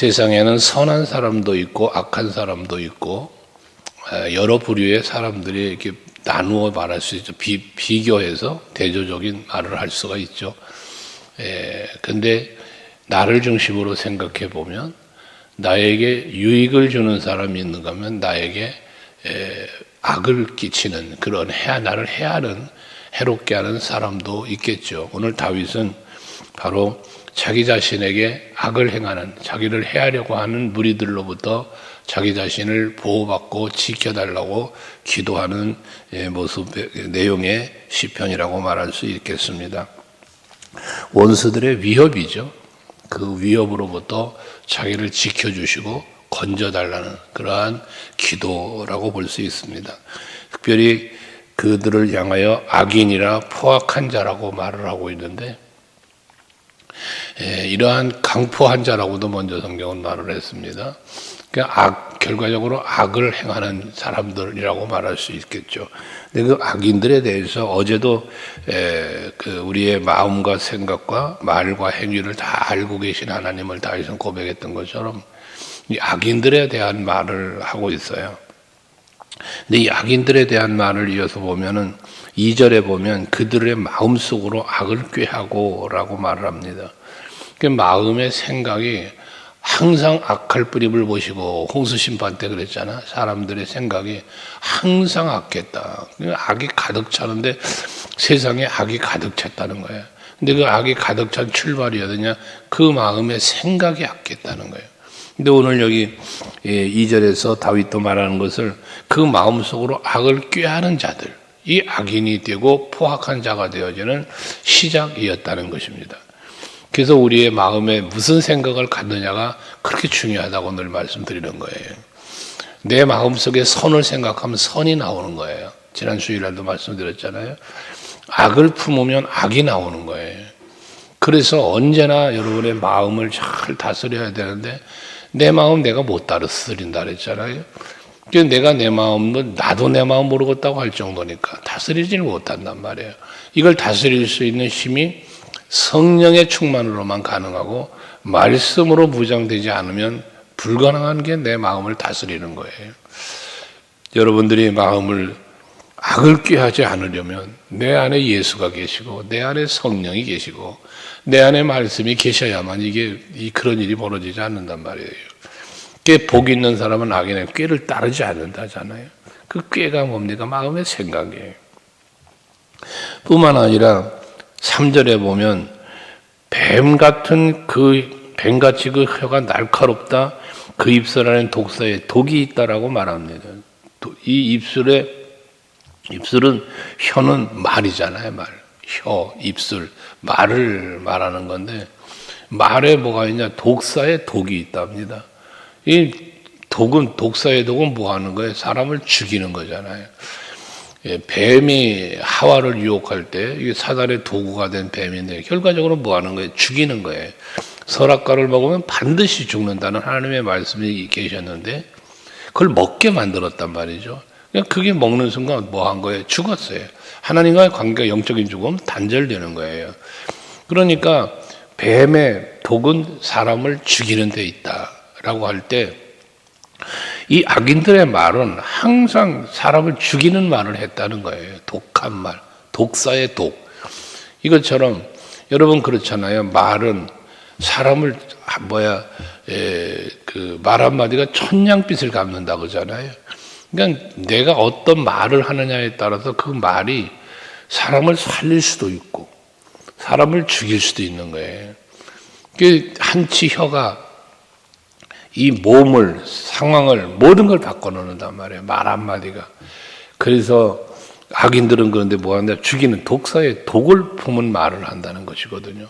세상에는 선한 사람도 있고 악한 사람도 있고 여러 부류의 사람들이 이렇게 나누어 말할 수 있죠. 비교해서 대조적인 말을 할 수가 있죠. 근데 나를 중심으로 생각해 보면 나에게 유익을 주는 사람이 있는가 하면 나에게 악을 끼치는 그런 나를 해하는 해롭게 하는 사람도 있겠죠. 오늘 다윗은 바로 자기 자신에게 악을 행하는 자기를 해하려고 하는 무리들로부터 자기 자신을 보호받고 지켜달라고 기도하는 모습 내용의 시편이라고 말할 수 있겠습니다. 원수들의 위협이죠. 그 위협으로부터 자기를 지켜주시고 건져달라는 그러한 기도라고 볼 수 있습니다. 특별히 그들을 향하여 악인이라 포악한 자라고 말을 하고 있는데 이러한 강포한 자라고도 먼저 성경은 말을 했습니다. 그러니까 결과적으로 악을 행하는 사람들이라고 말할 수 있겠죠. 근데 그 악인들에 대해서 어제도 우리의 마음과 생각과 말과 행위를 다 알고 계신 하나님을 다윗은 고백했던 것처럼 이 악인들에 대한 말을 하고 있어요. 근데 이 악인들에 대한 말을 이어서 보면은 2절에 보면 그들의 마음속으로 악을 꾀하고라고 말을 합니다. 그 마음의 생각이 항상 악할 뿌림을 보시고 홍수 심판 때 그랬잖아. 사람들의 생각이 항상 악했다. 악이 가득 차는데 세상에 악이 가득 찼다는 거예요. 근데 그 악이 가득 찬 출발이 어디냐? 그 마음의 생각이 악했다는 거예요. 근데 오늘 여기 2절에서 다윗도 말하는 것을 그 마음속으로 악을 꾀하는 자들, 이 악인이 되고 포악한 자가 되어지는 시작이었다는 것입니다. 그래서 우리의 마음에 무슨 생각을 갖느냐가 그렇게 중요하다고 늘 말씀드리는 거예요. 내 마음속에 선을 생각하면 선이 나오는 거예요. 지난 주일날도 말씀드렸잖아요. 악을 품으면 악이 나오는 거예요. 그래서 언제나 여러분의 마음을 잘 다스려야 되는데 내 마음 내가 못 다스린다 그랬잖아요. 내가 내 마음은 나도 내 마음 모르겠다고 할 정도니까 다스리지를 못한단 말이에요. 이걸 다스릴 수 있는 힘이 성령의 충만으로만 가능하고 말씀으로 무장되지 않으면 불가능한 게 내 마음을 다스리는 거예요. 여러분들이 마음을 악을 꾀하지 않으려면 내 안에 예수가 계시고 내 안에 성령이 계시고 내 안에 말씀이 계셔야만 그런 일이 벌어지지 않는단 말이에요. 복 있는 사람은 악인의 꾀를 따르지 않는다잖아요. 그 꾀가 뭡니까? 마음의 생각이에요. 뿐만 아니라 3절에 보면 뱀같이 그 혀가 날카롭다. 그 입술 안에 독사에 독이 있다라고 말합니다. 이 입술은 혀는 말이잖아요. 혀, 입술, 말을 말하는 건데 말에 뭐가 있냐? 독사에 독이 있답니다. 이 독사의 독은 뭐 하는 거예요? 사람을 죽이는 거잖아요. 뱀이 하와를 유혹할 때 이게 사단의 도구가 된 뱀인데 결과적으로 뭐 하는 거예요? 죽이는 거예요. 선악과를 먹으면 반드시 죽는다는 하나님의 말씀이 계셨는데 그걸 먹게 만들었단 말이죠. 그게 먹는 순간 뭐 한 거예요? 죽었어요. 하나님과의 관계가 영적인 죽음 단절되는 거예요. 그러니까 뱀의 독은 사람을 죽이는 데 있다라고 할 때 이 악인들의 말은 항상 사람을 죽이는 말을 했다는 거예요. 독한 말, 독사의 독. 이것처럼 여러분 그렇잖아요. 말은 사람을 말 한마디가 천냥빚을 갚는다 그러잖아요. 그러니까 내가 어떤 말을 하느냐에 따라서 그 말이 사람을 살릴 수도 있고 사람을 죽일 수도 있는 거예요. 한치 혀가 이 몸을, 상황을, 모든 걸 바꿔놓는단 말이에요. 말 한마디가. 그래서 악인들은 그런데 뭐 하냐? 죽이는 독사의 독을 품은 말을 한다는 것이거든요.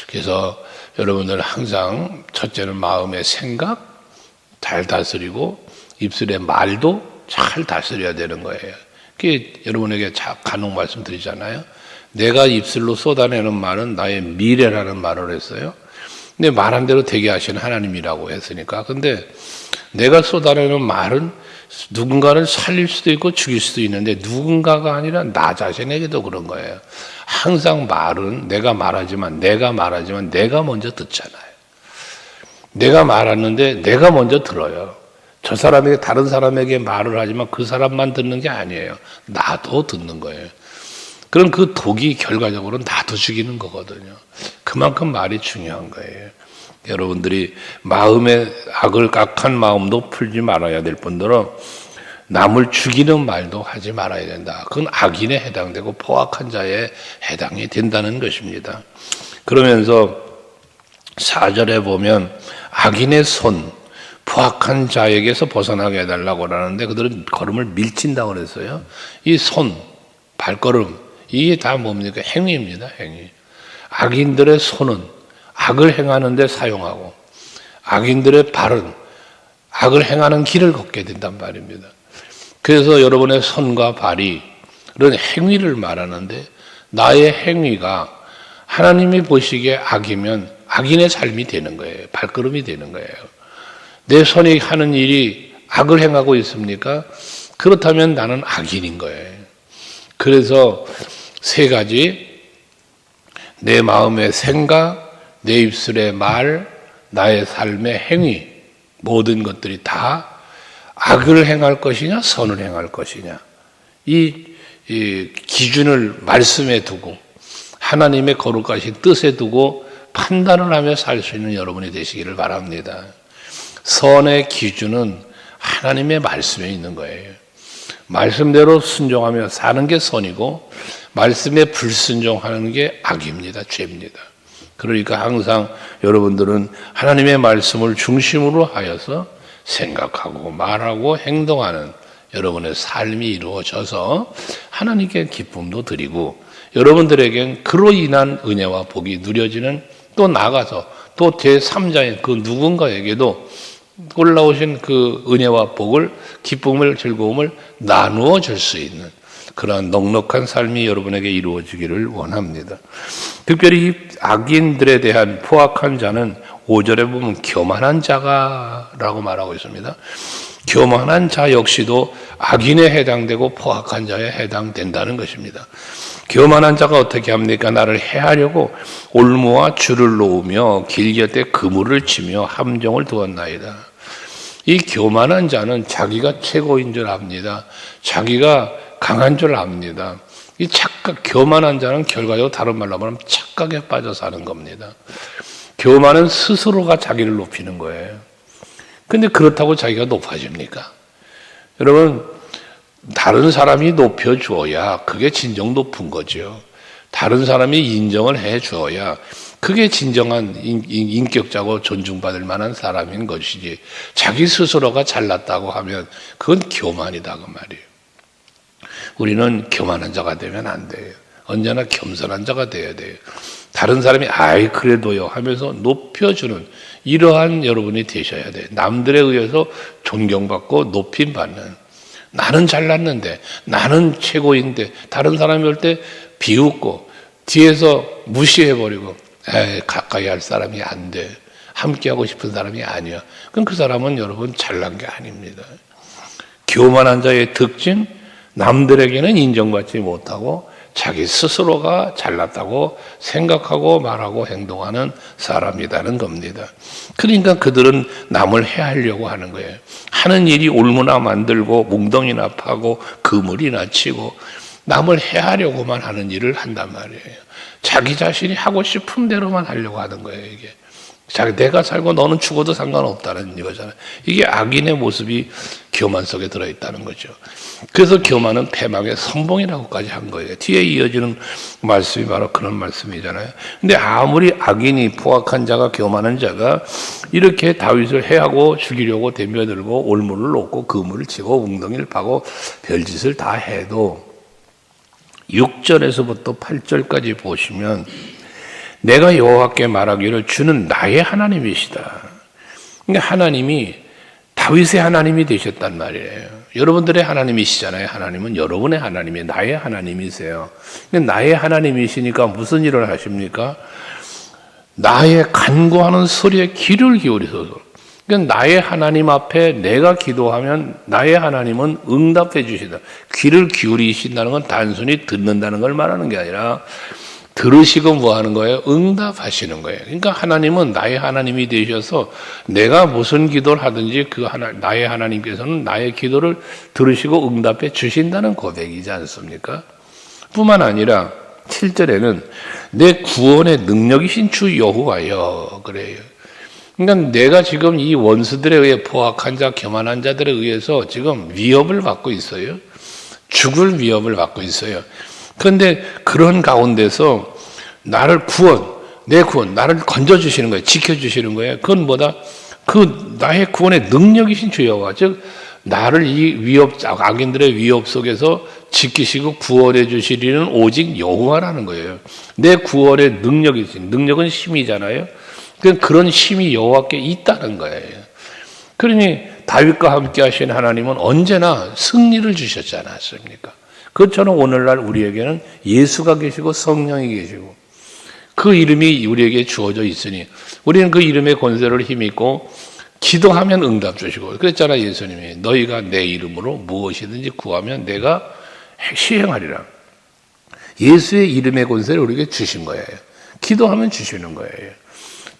그래서 여러분들 항상 첫째는 마음의 생각 잘 다스리고 입술의 말도 잘 다스려야 되는 거예요. 그게 여러분에게 간혹 말씀드리잖아요. 내가 입술로 쏟아내는 말은 나의 미래라는 말을 했어요. 근데 말한 대로 되게 하시는 하나님이라고 했으니까. 근데 내가 쏟아내는 말은 누군가를 살릴 수도 있고 죽일 수도 있는데 누군가가 아니라 나 자신에게도 그런 거예요. 항상 말은 내가 말하지만 내가 먼저 듣잖아요. 내가 말하는데 내가 먼저 들어요. 저 사람에게 다른 사람에게 말을 하지만 그 사람만 듣는 게 아니에요. 나도 듣는 거예요. 그럼 그 독이 결과적으로 나도 죽이는 거거든요. 그만큼 말이 중요한 거예요. 여러분들이 마음의 악한 마음도 풀지 말아야 될 뿐더러 남을 죽이는 말도 하지 말아야 된다. 그건 악인에 해당되고 포악한 자에 해당이 된다는 것입니다. 그러면서 4절에 보면 악인의 손, 포악한 자에게서 벗어나게 해달라고 하는데 그들은 걸음을 밀친다고 그랬어요. 이 손, 발걸음, 이게 다 뭡니까? 행위입니다. 행위. 악인들의 손은 악을 행하는 데 사용하고 악인들의 발은 악을 행하는 길을 걷게 된단 말입니다. 그래서 여러분의 손과 발이 이런 행위를 말하는데 나의 행위가 하나님이 보시기에 악이면 악인의 삶이 되는 거예요. 발걸음이 되는 거예요. 내 손이 하는 일이 악을 행하고 있습니까? 그렇다면 나는 악인인 거예요. 그래서 세 가지, 내 마음의 생각, 내 입술의 말, 나의 삶의 행위, 모든 것들이 다 악을 행할 것이냐 선을 행할 것이냐, 이 기준을 말씀에 두고 하나님의 거룩하신 뜻에 두고 판단을 하며 살 수 있는 여러분이 되시기를 바랍니다. 선의 기준은 하나님의 말씀에 있는 거예요. 말씀대로 순종하며 사는 게 선이고 말씀에 불순종하는 게 악입니다. 죄입니다. 그러니까 항상 여러분들은 하나님의 말씀을 중심으로 하여서 생각하고 말하고 행동하는 여러분의 삶이 이루어져서 하나님께 기쁨도 드리고 여러분들에겐 그로 인한 은혜와 복이 누려지는, 또 나아가서 또 제3자인 그 누군가에게도 올라오신 그 은혜와 복을, 기쁨을, 즐거움을 나누어 줄 수 있는 그러한 넉넉한 삶이 여러분에게 이루어지기를 원합니다. 특별히 악인들에 대한 포악한 자는 5절에 보면 교만한 자가라고 말하고 있습니다. 교만한 자 역시도 악인에 해당되고 포악한 자에 해당된다는 것입니다. 교만한 자가 어떻게 합니까? 나를 해하려고 올무와 줄을 놓으며 길 곁에 그물을 치며 함정을 두었나이다. 이 교만한 자는 자기가 최고인 줄 압니다. 자기가 강한 줄 압니다. 이 교만한 자는 결과적으로 다른 말로 말하면 착각에 빠져 사는 겁니다. 교만은 스스로가 자기를 높이는 거예요. 근데 그렇다고 자기가 높아집니까? 여러분, 다른 사람이 높여줘야 그게 진정 높은 거죠. 다른 사람이 인정을 해줘야 그게 진정한 인격자고 존중받을 만한 사람인 것이지, 자기 스스로가 잘났다고 하면 그건 교만이다 그 말이에요. 우리는 교만한 자가 되면 안 돼요. 언제나 겸손한 자가 돼야 돼요. 다른 사람이 아이 그래도요 하면서 높여주는 이러한 여러분이 되셔야 돼요. 남들에 의해서 존경받고 높임받는, 나는 잘났는데 나는 최고인데 다른 사람이 올 때 비웃고 뒤에서 무시해버리고 가까이 할 사람이 안 돼, 함께하고 싶은 사람이 아니야. 그럼 그 사람은 여러분 잘난 게 아닙니다. 교만한 자의 특징, 남들에게는 인정받지 못하고 자기 스스로가 잘났다고 생각하고 말하고 행동하는 사람이라는 겁니다. 그러니까 그들은 남을 해하려고 하는 거예요. 하는 일이 올무나 만들고 뭉덩이나 파고 그물이나 치고 남을 해하려고만 하는 일을 한단 말이에요. 자기 자신이 하고 싶은 대로만 하려고 하는 거예요. 이게 내가 살고 너는 죽어도 상관없다는 이거잖아요. 이게 악인의 모습이 교만 속에 들어있다는 거죠. 그래서 교만은 패망의 선봉이라고까지 한 거예요. 뒤에 이어지는 말씀이 바로 그런 말씀이잖아요. 근데 아무리 악인이, 포악한 자가, 교만한 자가 이렇게 다윗을 해하고 죽이려고 덤벼들고 올무를 놓고 그물을 치고 웅덩이를 파고 별짓을 다 해도 6절에서부터 8절까지 보시면 내가 여호와께 말하기를 주는 나의 하나님이시다. 그러니까 하나님이 다윗의 하나님이 되셨단 말이에요. 여러분들의 하나님이시잖아요. 하나님은 여러분의 하나님이, 나의 하나님이세요. 나의 하나님이시니까 무슨 일을 하십니까? 나의 간구하는 소리에 귀를 기울이소서. 그러니까 나의 하나님 앞에 내가 기도하면 나의 하나님은 응답해 주시다. 귀를 기울이신다는 건 단순히 듣는다는 걸 말하는 게 아니라 들으시고 뭐 하는 거예요? 응답하시는 거예요. 그러니까 하나님은 나의 하나님이 되셔서 내가 무슨 기도를 하든지 나의 하나님께서는 나의 기도를 들으시고 응답해 주신다는 고백이지 않습니까? 뿐만 아니라 7절에는 내 구원의 능력이신 주 여호와여 그래요. 그러니까 내가 지금 이 원수들에 의해 포악한 자, 교만한 자들에 의해서 지금 위협을 받고 있어요. 죽을 위협을 받고 있어요. 그런데 그런 가운데서 나를 나를 건져주시는 거예요. 지켜주시는 거예요. 그건 뭐다? 나의 구원의 능력이신 주 여호와. 즉, 나를 이 악인들의 위협 속에서 지키시고 구원해 주시리는 오직 여호와라는 거예요. 내 구원의 능력은 힘이잖아요. 그런 힘이 여호와께 있다는 거예요. 그러니 다윗과 함께 하신 하나님은 언제나 승리를 주셨지 않았습니까? 그것처럼 오늘날 우리에게는 예수가 계시고 성령이 계시고 그 이름이 우리에게 주어져 있으니 우리는 그 이름의 권세를 힘입고 기도하면 응답 주시고 그랬잖아 예수님이 너희가 내 이름으로 무엇이든지 구하면 내가 시행하리라. 예수의 이름의 권세를 우리에게 주신 거예요. 기도하면 주시는 거예요.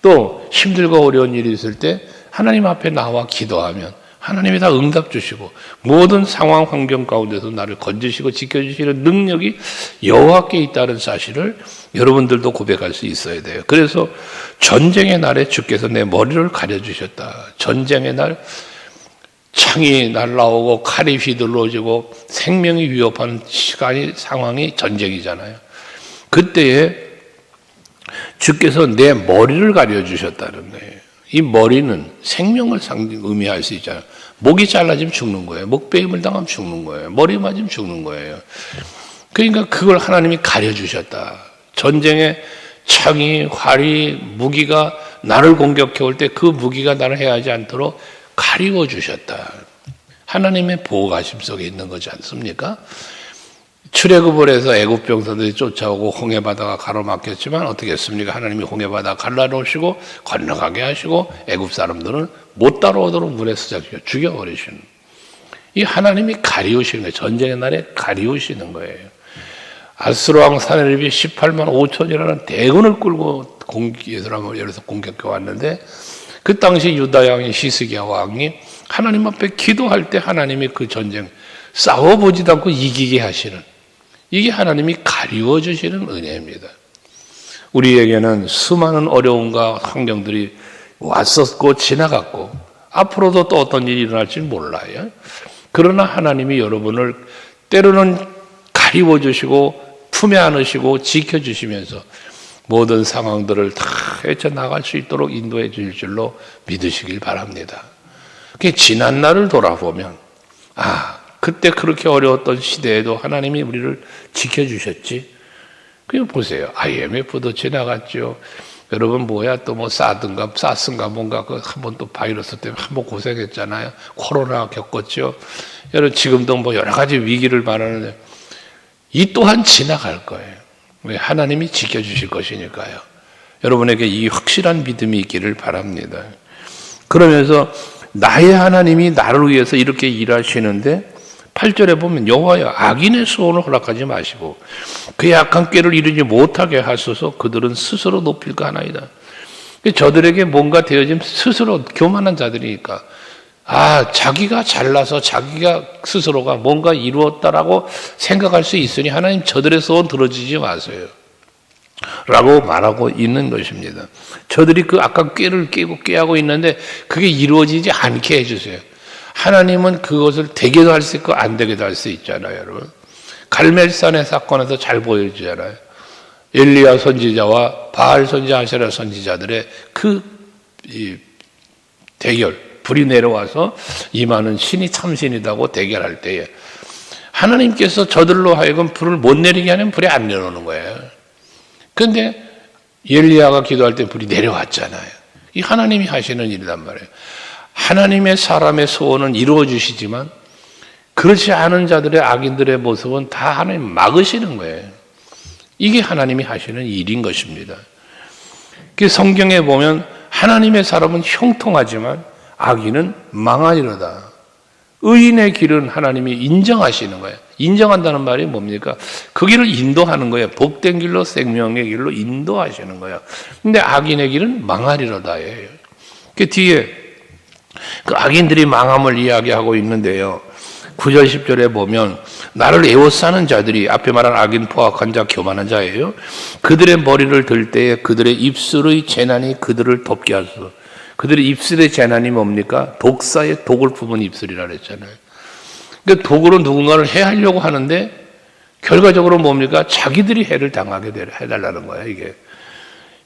또 힘들고 어려운 일이 있을 때 하나님 앞에 나와 기도하면 하나님이 다 응답 주시고 모든 상황 환경 가운데서 나를 건지시고 지켜주시는 능력이 여호와께 있다는 사실을 여러분들도 고백할 수 있어야 돼요. 그래서 전쟁의 날에 주께서 내 머리를 가려주셨다. 전쟁의 날 창이 날라오고 칼이 휘둘러지고 생명이 위협하는 상황이 전쟁이잖아요. 그때에 주께서 내 머리를 가려주셨다는 거예요. 이 머리는 생명을 의미할 수 있잖아요. 목이 잘라지면 죽는 거예요. 목베임을 당하면 죽는 거예요. 머리 맞으면 죽는 거예요. 그러니까 그걸 하나님이 가려주셨다. 전쟁에 창이, 활이, 무기가 나를 공격해 올 때 그 무기가 나를 해하지 않도록 가리워 주셨다. 하나님의 보호가심 속에 있는 거지 않습니까? 출애굽을 해서 애굽 병사들이 쫓아오고 홍해바다가 가로막혔지만 어떻게 했습니까? 하나님이 홍해바다 갈라놓으시고 건너가게 하시고 애굽 사람들은 못 따라오도록 물에 수작시켜 죽여버리시는 이 하나님이 가리우시는 거예요. 전쟁의 날에 가리우시는 거예요. 아스로왕 사네립이 18만 5천이라는 대군을 끌고 예루살렘에서 공격해 왔는데 그 당시 유다 왕인 히스기야 왕이 하나님 앞에 기도할 때 하나님이 그 전쟁 싸워보지도 않고 이기게 하시는 이게 하나님이 가리워 주시는 은혜입니다. 우리에게는 수많은 어려움과 환경들이 왔었고 지나갔고 앞으로도 또 어떤 일이 일어날지 몰라요. 그러나 하나님이 여러분을 때로는 가리워 주시고 품에 안으시고 지켜주시면서 모든 상황들을 다 헤쳐나갈 수 있도록 인도해 주실 줄로 믿으시길 바랍니다. 지난 날을 돌아보면 그때 그렇게 어려웠던 시대에도 하나님이 우리를 지켜주셨지. 그냥 보세요. IMF도 지나갔죠. 여러분 또 사스인가 뭔가 한번 또 바이러스 때문에 한번 고생했잖아요. 코로나 겪었죠. 여러분 지금도 여러 가지 위기를 말하는데 이 또한 지나갈 거예요. 왜? 하나님이 지켜주실 것이니까요. 여러분에게 이 확실한 믿음이 있기를 바랍니다. 그러면서 나의 하나님이 나를 위해서 이렇게 일하시는데 8절에 보면 여호와여 악인의 소원을 허락하지 마시고 그의 악한 꾀를 이루지 못하게 하소서 그들은 스스로 높일까 하나이다. 저들에게 뭔가 되어지면 스스로 교만한 자들이니까 자기가 잘나서 자기가 스스로가 뭔가 이루었다라고 생각할 수 있으니 하나님 저들의 소원 들어주지 마세요 라고 말하고 있는 것입니다. 저들이 그 악한 꾀를 꾀하고 있는데 그게 이루어지지 않게 해주세요. 하나님은 그것을 되게도 할 수 있고 안 되게도 할 수 있잖아요, 여러분. 갈멜산의 사건에서 잘 보여주잖아요. 엘리야 선지자와 바알 선지자, 아세라 선지자들의 이 대결, 불이 내려와서 임하는 신이 참신이라고 대결할 때에 하나님께서 저들로 하여금 불을 못 내리게 하면 불이 안 내려오는 거예요. 그런데 엘리야가 기도할 때 불이 내려왔잖아요. 이 하나님이 하시는 일이란 말이에요. 하나님의 사람의 소원은 이루어 주시지만 그렇지 않은 자들의 악인들의 모습은 다 하나님 막으시는 거예요. 이게 하나님이 하시는 일인 것입니다. 그 성경에 보면 하나님의 사람은 형통하지만 악인은 망하리로다. 의인의 길은 하나님이 인정하시는 거예요. 인정한다는 말이 뭡니까? 그 길을 인도하는 거예요. 복된 길로 생명의 길로 인도하시는 거예요. 근데 악인의 길은 망하리로다예요. 그 뒤에 그 악인들이 망함을 이야기하고 있는데요. 9절 10절에 보면 나를 애워싸는 자들이 앞에 말한 악인 포악한 자 교만한 자예요. 그들의 머리를 들 때에 그들의 입술의 재난이 그들을 덮게 하소서. 그들의 입술의 재난이 뭡니까? 독사의 독을 품은 입술이라 그랬잖아요. 그러니까 독으로 누군가를 해하려고 하는데 결과적으로 뭡니까? 자기들이 해를 당하게 해달라는 거예요. 이게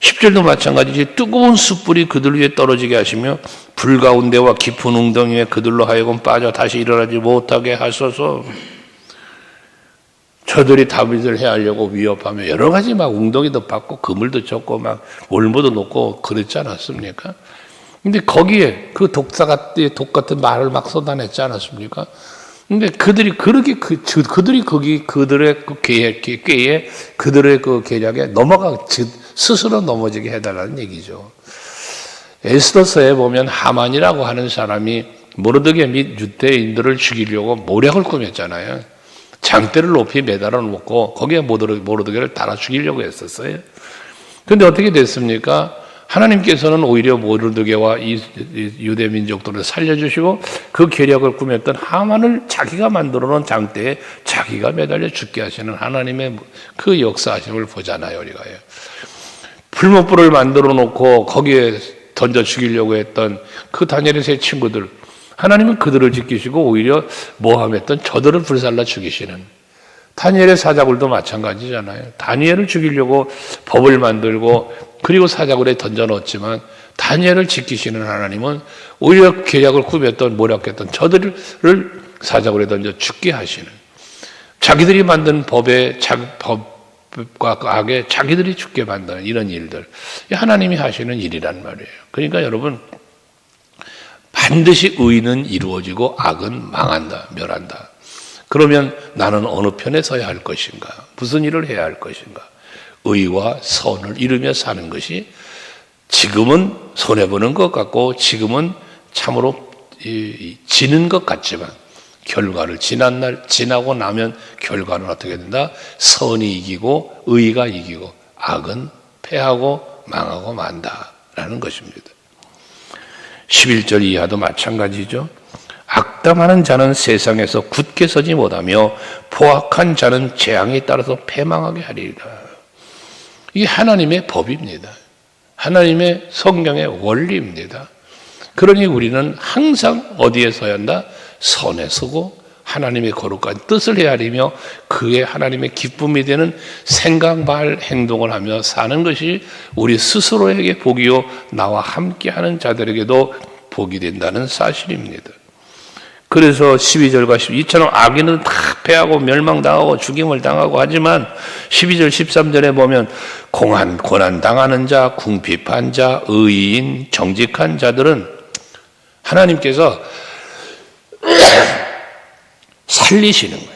10절도 마찬가지지. 뜨거운 숯불이 그들 위에 떨어지게 하시며 불 가운데와 깊은 웅덩이에 그들로 하여금 빠져 다시 일어나지 못하게 하소서. 저들이 다윗을 해하려고 위협하며 여러 가지 막 웅덩이도 받고 그물도 쳤고 막 올무도 놓고 그랬지 않았습니까? 근데 거기에 그 독사가 독 같은 말을 막 쏟아냈지 않았습니까? 근데 그들이 그렇게 그들이 거기 그들의 그 꾀에 그들의 그 계략에 스스로 넘어지게 해달라는 얘기죠. 에스더서에 보면 하만이라고 하는 사람이 모르드게 및 유대인들을 죽이려고 모략을 꾸몄잖아요. 장대를 높이 매달아 놓고 거기에 모르드게를 달아 죽이려고 했었어요. 그런데 어떻게 됐습니까? 하나님께서는 오히려 모르드게와 이 유대 민족들을 살려주시고 그 계략을 꾸몄던 하만을 자기가 만들어 놓은 장대에 자기가 매달려 죽게 하시는 하나님의 그 역사하심을 보잖아요. 우리가요. 풀무불을 만들어 놓고 거기에 던져 죽이려고 했던 그 다니엘의 세 친구들, 하나님은 그들을 지키시고 오히려 모함했던 저들을 불살라 죽이시는, 다니엘의 사자굴도 마찬가지잖아요. 다니엘을 죽이려고 법을 만들고 그리고 사자굴에 던져 넣었지만 다니엘을 지키시는 하나님은 오히려 계략을 꾸몄던 모략했던 저들을 사자굴에 던져 죽게 하시는, 자기들이 만든 법과 악에 자기들이 죽게 만드는 이런 일들, 하나님이 하시는 일이란 말이에요. 그러니까 여러분, 반드시 의는 이루어지고 악은 망한다, 멸한다. 그러면 나는 어느 편에 서야 할 것인가? 무슨 일을 해야 할 것인가? 의와 선을 이루며 사는 것이 지금은 손해보는 것 같고 지금은 참으로 지는 것 같지만 결과를 지나고 나면 결과는 어떻게 된다? 선이 이기고 의가 이기고 악은 패하고 망하고 만다라는 것입니다. 11절 이하도 마찬가지죠. 악담하는 자는 세상에서 굳게 서지 못하며 포악한 자는 재앙에 따라서 패망하게 하리라. 이게 하나님의 법입니다. 하나님의 성경의 원리입니다. 그러니 우리는 항상 어디에 서야 한다? 선에 서고 하나님의 거룩한 뜻을 헤아리며 그의 하나님의 기쁨이 되는 생각, 말, 행동을 하며 사는 것이 우리 스스로에게 복이요 나와 함께하는 자들에게도 복이 된다는 사실입니다. 그래서 12절과 12절처럼 악인은 다 패하고 멸망당하고 죽임을 당하고 하지만 12절 13절에 보면 고난 당하는 자, 궁핍한 자, 의인, 정직한 자들은 하나님께서 살리시는 거예요.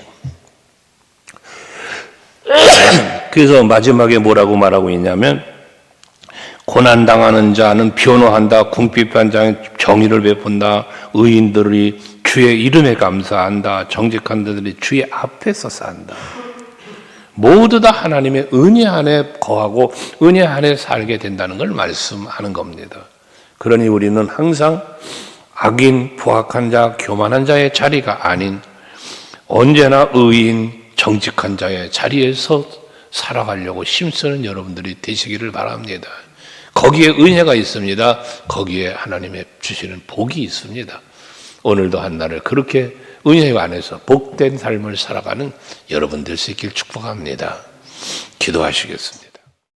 그래서 마지막에 뭐라고 말하고 있냐면 고난당하는 자는 변호한다, 궁핍한 자는 정의를 베푼다, 의인들이 주의 이름에 감사한다, 정직한 자들이 주의 앞에서 산다. 모두 다 하나님의 은혜 안에 거하고 은혜 안에 살게 된다는 걸 말씀하는 겁니다. 그러니 우리는 항상 악인, 포악한 자, 교만한 자의 자리가 아닌 언제나 의인, 정직한 자의 자리에서 살아가려고 힘쓰는 여러분들이 되시기를 바랍니다. 거기에 은혜가 있습니다. 거기에 하나님의 주시는 복이 있습니다. 오늘도 한날을 그렇게 은혜 안에서 복된 삶을 살아가는 여러분 될 수 있길 축복합니다. 기도하시겠습니다.